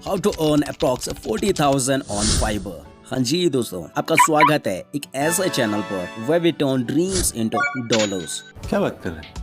How to earn approx 40,000 on Fiverr. हाँ जी दोस्तों, आपका स्वागत है एक ऐसे चैनल पर where we turn dreams into dollars। क्या बात कर रहे हैं?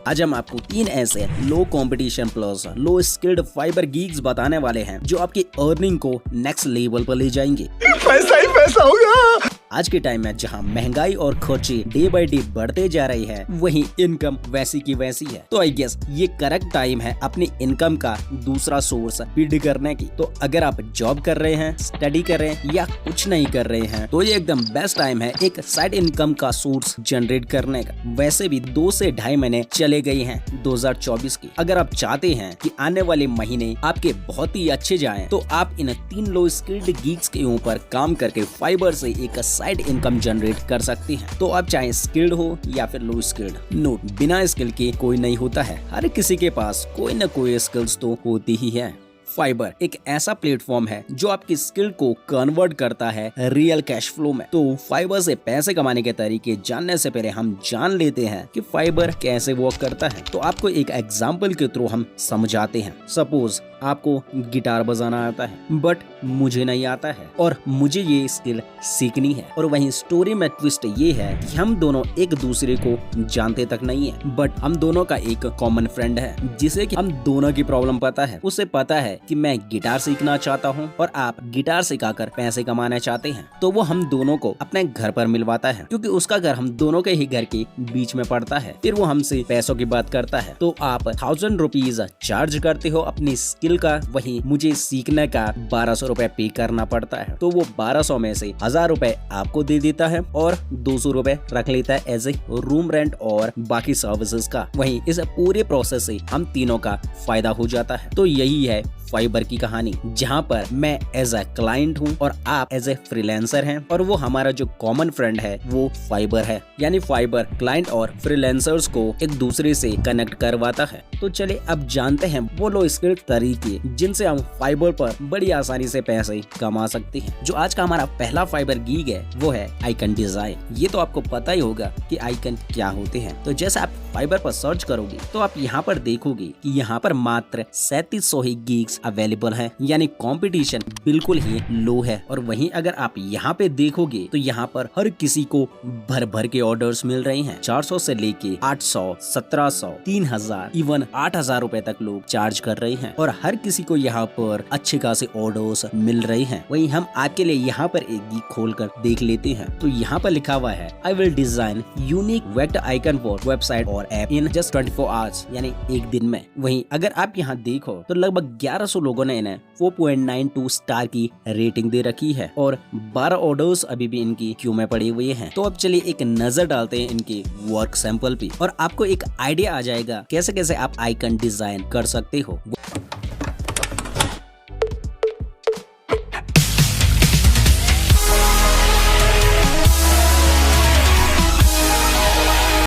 आज हम आपको 3 ऐसे लो competition plus low skilled fibre गीग्स बताने वाले हैं जो आपकी अर्निंग को नेक्स्ट लेवल पर ले जाएंगे। पैसा ही पैसा होगा। आज के टाइम में जहां महंगाई और खर्चे डे बाय डे बढ़ते जा रही है, वहीं इनकम वैसी की वैसी है। तो आई गेस ये करेक्ट टाइम है अपनी इनकम का दूसरा सोर्स बिल्ड करने की। तो अगर आप जॉब कर रहे हैं, स्टडी कर रहे हैं या कुछ नहीं कर रहे हैं, तो ये एकदम बेस्ट टाइम है एक साइड इनकम का सोर्स जनरेट करने का। वैसे भी 2 से 2.5 महीने चले गए हैं 2024 की। अगर आप चाहते हैं कि आने वाले महीने आपके बहुत ही अच्छे जाएं, तो आप इन 3 लो स्किल्ड गीग्स के ऊपर काम करके फाइबर से एक साइड इनकम जनरेट कर सकते हैं। तो आप चाहे स्किल्ड हो या फिर लो स्किल्ड, नोट बिना स्किल के कोई नहीं होता है। हर किसी के पास कोई न कोई स्किल्स तो होती ही है। फाइबर एक ऐसा प्लेटफॉर्म है जो आपकी स्किल को कन्वर्ट करता है रियल कैश फ्लो में। तो फाइबर से पैसे कमाने के तरीके जानने से पहले हम जान लेते हैं कि फाइबर कैसे वर्क करता है। तो आपको एक एग्जांपल के थ्रू हम समझाते हैं। सपोज आपको गिटार बजाना आता है बट मुझे नहीं आता है और मुझे ये स्किल सीखनी है। और वहीं स्टोरी में ट्विस्ट ये है कि हम दोनों एक दूसरे को जानते तक नहीं है, बट हम दोनों का एक कॉमन फ्रेंड है जिसे कि हम दोनों की प्रॉब्लम पता है। उसे पता है कि मैं गिटार सीखना चाहता हूँ और आप गिटार सिखाकर पैसे कमाना चाहते हैं। तो वो हम दोनों को अपने घर पर मिलवाता है, क्योंकि उसका घर हम दोनों के ही घर के बीच में पड़ता है। फिर वो हमसे पैसों की बात करता है। तो आप 1000 रुपीज चार्ज करते हो अपनी स्किल का, वहीं मुझे सीखने का 1200 रुपए पे करना पड़ता है। तो वो 1200 में से 1000 रुपए आपको दे देता है और 200 रुपए रख लेता है एज ए रूम रेंट और बाकी सर्विसेज का। वहीं इस पूरे प्रोसेस से हम तीनों का फायदा हो जाता है। तो यही है फाइबर की कहानी, जहां पर मैं एज ए क्लाइंट हूं और आप एज ए फ्रीलांसर हैं, और वो हमारा जो कॉमन फ्रेंड है वो फाइबर है। यानी फाइबर क्लाइंट और फ्रीलांसर्स को एक दूसरे से कनेक्ट करवाता है। तो चले अब जानते हैं वो लो स्किल तरीके जिनसे हम फाइबर पर बड़ी आसानी से पैसे कमा सकते हैं। जो आज का हमारा पहला फाइबर गीग है वो है आइकन डिजाइन। ये तो आपको पता ही होगा कि आइकन क्या होते हैं। तो जैसे आप फाइबर पर सर्च करोगे तो आप यहाँ पर देखोगे कि यहाँ पर मात्र 3700 ही गीग्स अवेलेबल है, यानी कंपटीशन बिल्कुल ही लो है। और वहीं अगर आप यहाँ पे देखोगे तो यहाँ पर हर किसी को भर भर के ऑर्डर्स मिल रहे हैं। 400 से लेके 800, 1700, 3000, इवन 8000 रुपए तक लोग चार्ज कर रहे हैं और हर किसी को यहाँ पर अच्छे खासे ऑर्डर्स मिल रहे हैं। वहीं हम आपके लिए यहाँ पर एक गीग खोल कर देख लेते हैं। तो यहाँ पर लिखा हुआ है I will design unique vector icon for website और ऐप इन जस्ट 24 आवर्स, यानी एक दिन में। वहीं अगर आप यहाँ देखो तो लगभग 1100 लोगों ने इन्हें 4.92 स्टार की रेटिंग दे रखी है और 12 ऑर्डर्स अभी भी इनकी क्यू में पड़ी हुई हैं। तो अब चलिए एक नजर डालते हैं इनके वर्क सैंपल पे और आपको एक आइडिया आ जाएगा कैसे कैसे आप आइकन डिजाइन कर सकते हो।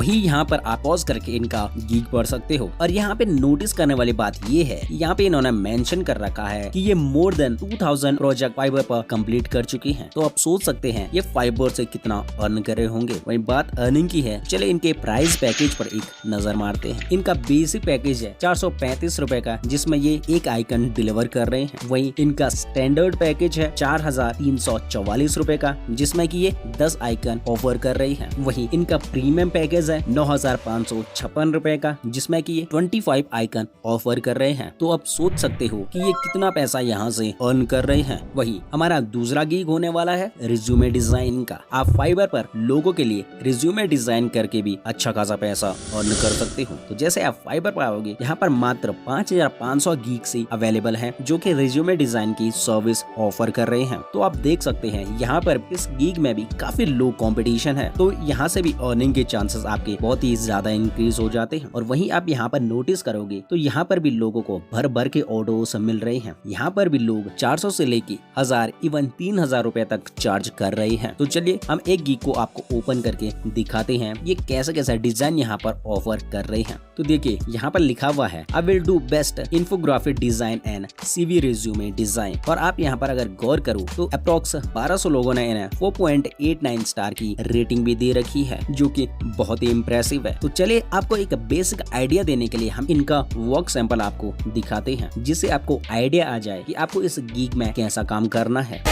वही यहाँ पर आप पॉज करके इनका गीग पढ़ सकते हो। और यहाँ पे नोटिस करने वाली बात ये है, यहाँ पे इन्होंने मेंशन कर रखा है कि ये मोर देन 2000 प्रोजेक्ट फाइबर पर कंप्लीट कर चुकी हैं। तो आप सोच सकते हैं ये फाइबर से कितना अर्न कर रहे होंगे। वही बात अर्निंग की है, चले इनके प्राइस पैकेज पर एक नजर मारते हैं। इनका बेसिक पैकेज है 435 रुपए का, जिसमें ये एक आइकन डिलीवर कर रहे हैं। वही इनका स्टैंडर्ड पैकेज है 4344 रुपए का, जिसमें की ये 10 आइकन ऑफर कर रही है। वही इनका प्रीमियम पैकेज 9556 रुपए का, जिसमें कि ये 25 आइकन ऑफर कर रहे हैं। तो आप सोच सकते हो कि ये कितना पैसा यहाँ से अर्न कर रहे हैं। वही हमारा दूसरा गीग होने वाला है रिज्यूमे डिजाइन का। आप फाइबर पर लोगों के लिए रिज्यूमे डिजाइन करके भी अच्छा खासा पैसा अर्न कर सकते हो। तो जैसे आप फाइबर पर आओगे, यहाँ पर मात्र 5500 गीग से अवेलेबल है जो कि रिज्यूमे डिजाइन की सर्विस ऑफर कर रहे हैं। तो आप देख सकते हैं यहाँ पर इस गीग में भी काफी लो कंपटीशन है। तो यहाँ से भी अर्निंग के चांसेस आपके बहुत ही ज्यादा इंक्रीज हो जाते हैं। और वहीं आप यहाँ पर नोटिस करोगे तो यहाँ पर भी लोगों को भर भर के ऑर्डर्स मिल रहे हैं। यहाँ पर भी लोग 400 से लेके 1000 इवन 3000 रुपए तक चार्ज कर रहे हैं। तो चलिए हम एक गीग को आपको ओपन करके दिखाते हैं ये कैसे कैसा डिजाइन यहाँ पर ऑफर कर रहे हैं। तो देखिए यहाँ पर लिखा हुआ है I will do best infographic design and CV resume design. और आप यहाँ पर अगर गौर करो तो अप्रोक्स 1200 लोगों ने इन्हें 4.89 स्टार की रेटिंग भी दे रखी है, जो कि बहुत ही इम्प्रेसिव इम्प्रेसिव है। तो चलिए आपको एक बेसिक आइडिया देने के लिए हम इनका वर्क सैंपल आपको दिखाते हैं, जिससे आपको आइडिया आ जाए कि आपको इस गीग में कैसा काम करना है।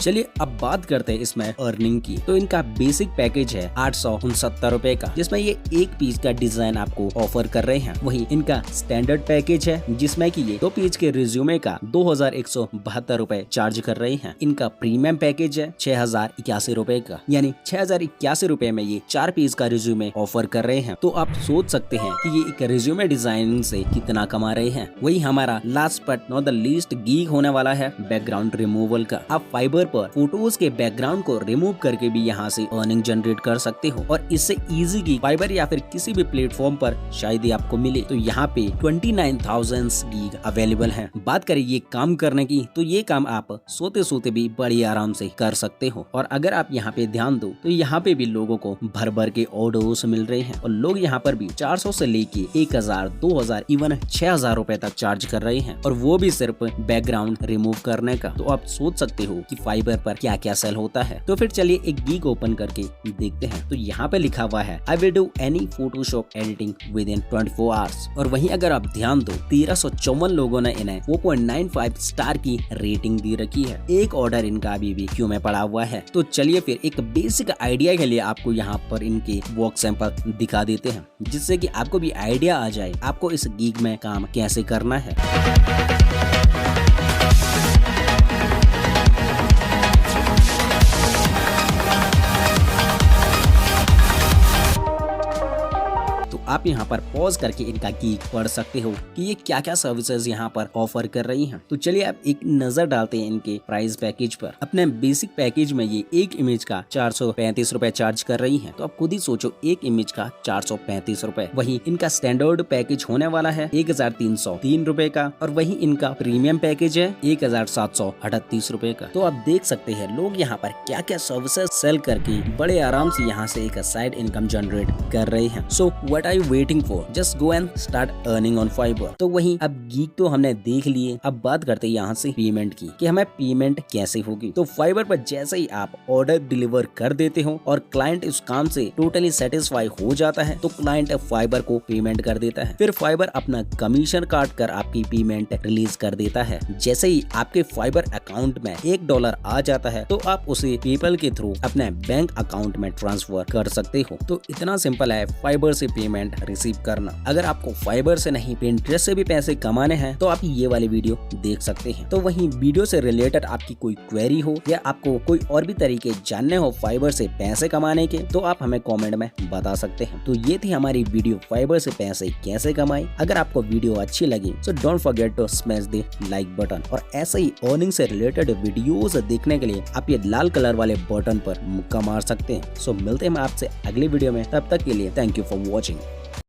चलिए अब बात करते हैं इसमें अर्निंग की। तो इनका बेसिक पैकेज है 869 रुपए का, जिसमें ये एक पीस का डिजाइन आपको ऑफर कर रहे हैं। वहीं इनका स्टैंडर्ड पैकेज है, जिसमें कि ये 2 पीस के रिज्यूमे का 2172 रुपए चार्ज कर रहे हैं। इनका प्रीमियम पैकेज है 6081 रुपए का, यानी 6081 रुपए में ये 4 पीस का रिज्यूमे ऑफर कर रहे हैं। तो आप सोच सकते हैं कि ये एक रिज्यूमे डिजाइनिंग से कितना कमा रहे हैं। वही हमारा last but not the least gig होने वाला है बैकग्राउंड रिमूवल का। आप फाइबर पर फोटोज के बैकग्राउंड को रिमूव करके भी यहाँ से अर्निंग जनरेट कर सकते हो, और इससे इजी गीग फाइबर या फिर किसी भी प्लेटफॉर्म पर शायद ही आपको मिले। तो यहाँ पे 29,000 गीग अवेलेबल हैं। बात करें ये काम करने की, तो ये काम आप सोते सोते भी बड़ी आराम से कर सकते हो। और अगर आप यहाँ पे ध्यान दो तो यहाँ पे भी लोगों को भर भर के ऑर्डर्स मिल रहे हैं, और लोग यहाँ पर भी 400 से लेके 1000, 2000, इवन 6000 रुपए तक चार्ज कर रहे हैं, और वो भी सिर्फ बैकग्राउंड रिमूव करने का। तो आप सोच सकते हो कि फाइबर पर क्या क्या सेल होता है। तो फिर चलिए एक गीग ओपन करके देखते हैं। तो यहाँ पे लिखा हुआ है I will do any Photoshop editing with in 24 hours. और वहीं अगर आप ध्यान दो 1354 लोगों ने इन्हें 4.95 स्टार की रेटिंग दी रखी है। एक ऑर्डर इनका अभी भी क्यू में पड़ा हुआ है। तो चलिए फिर एक बेसिक आइडिया के लिए आपको यहाँ पर इनके वर्क सैंपल दिखा देते हैं, जिससे कि आपको भी आइडिया आ जाए आपको इस गीग में काम कैसे करना है। आप यहाँ पर पॉज करके इनका गीग पढ़ सकते हो कि ये क्या क्या सर्विसेज यहाँ पर ऑफर कर रही हैं। तो चलिए आप एक नजर डालते हैं इनके प्राइस पैकेज पर। अपने बेसिक पैकेज में ये एक इमेज का 435 रुपए चार्ज कर रही हैं। तो आप खुद ही सोचो, एक इमेज का 435 रुपए। वही इनका स्टैंडर्ड पैकेज होने वाला है 1303 रुपए का, और वही इनका प्रीमियम पैकेज है 1738 रुपए का। तो आप देख सकते हैं लोग यहाँ पर क्या क्या सर्विसेज सेल करके बड़े आराम से यहाँ से एक साइड इनकम जनरेट कर रहे हैं। So what are you waiting for, just go and start earning on Fiverr. तो वहीं अब गीग तो हमने देख लिए, अब बात करते हैं यहाँ से पेमेंट की कि हमें पेमेंट कैसे होगी। तो फाइबर पर जैसे ही आप ऑर्डर डिलीवर कर देते हो और क्लाइंट इस काम से टोटली सेटिस्फाई हो जाता है, तो क्लाइंट फाइबर को पेमेंट कर देता है। फिर फाइबर अपना कमीशन काट कर आपकी पेमेंट रिलीज कर देता है। जैसे ही आपके फाइबर अकाउंट में $1 आ जाता है, तो आप उसे पेपल के थ्रू अपने बैंक अकाउंट में ट्रांसफर कर सकते हो। तो इतना सिंपल है फाइबर से पेमेंट रिसीव करना। अगर आपको फाइबर से नहीं पिंटरेस्ट से भी पैसे कमाने हैं, तो आप ये वाले वीडियो देख सकते हैं। तो वहीं वीडियो से रिलेटेड आपकी कोई क्वेरी हो या आपको कोई और भी तरीके जानने हो फाइबर से पैसे कमाने के, तो आप हमें कमेंट में बता सकते हैं। तो ये थी हमारी वीडियो फाइबर से पैसे कैसे कमाएं। अगर आपको वीडियो अच्छी लगी तो don't forget to smash the like button, और ऐसे ही अर्निंग से रिलेटेड वीडियोस देखने के लिए आप ये लाल कलर वाले बटन पर मुक्का मार सकते हैं। सो मिलते हैं आपसे अगली वीडियो में, तब तक के लिए थैंक यू फॉर वॉचिंग।